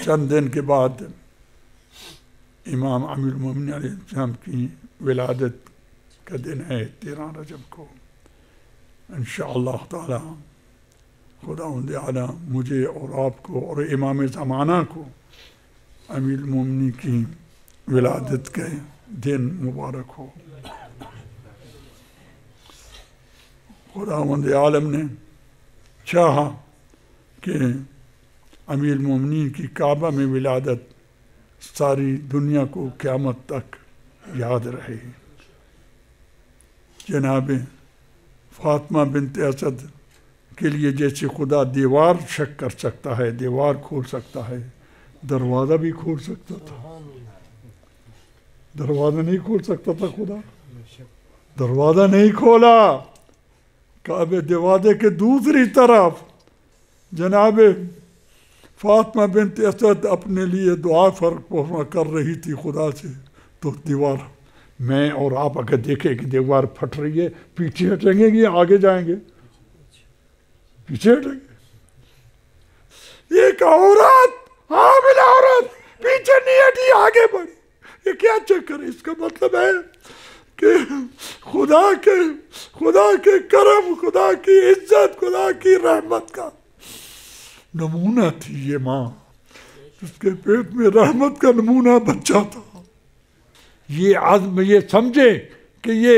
چند دن کے بعد امام امیر المومنین علیہ السلام کی ولادت کا دن ہے 13 رجب کو. انشاءاللہ تعالی خداوند اعلیٰ مجھے اور آپ کو اور امام زمانہ کو امیر المومنین کی ولادت کے دن مبارک ہو. خداوند عالم نے چاہا کہ امیر المومنین کی کعبہ میں ولادت ساری دنیا کو قیامت تک یاد رہے. جناب فاطمہ بنت اسد کے لیے جیسے خدا دیوار شک کر سکتا ہے، دیوار کھول سکتا ہے، دروازہ بھی کھول سکتا تھا. دروازہ نہیں کھول سکتا تھا خدا؟ دروازہ نہیں کھولا. کعبے دروازے کے دوسری طرف جناب فاطمہ بنت اسد اپنے لیے دعا کر رہی تھی خدا سے، تو دیوار میں اور آپ اگر دیکھیں کہ دیوار پھٹ رہی ہے، پیچھے ہٹیں گے یا آگے جائیں گے؟ پیچھے ہٹیں گے. ایک عورت، حامل عورت پیچھے نہیں ہٹی، آگے بڑھی. یہ کیا چکر ہے؟ اس کا مطلب ہے کہ خدا کے کرم، خدا کی عزت، خدا کی رحمت کا نمونہ تھی یہ ماں. اس کے پیٹ میں رحمت کا نمونہ بچہ تھا. یہ سمجھے کہ یہ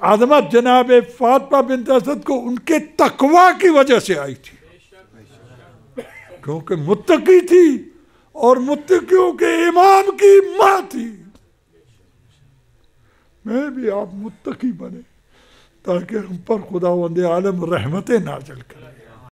عظمت جناب فاطمہ بنت اسد کو ان کے تقوی کی وجہ سے آئی تھی، کیونکہ متقی تھی اور متقیوں کے امام کی ماں تھی. میں بھی آپ متقی بنے تاکہ ہم پر خداوند عالم رحمتیں نازل کرے.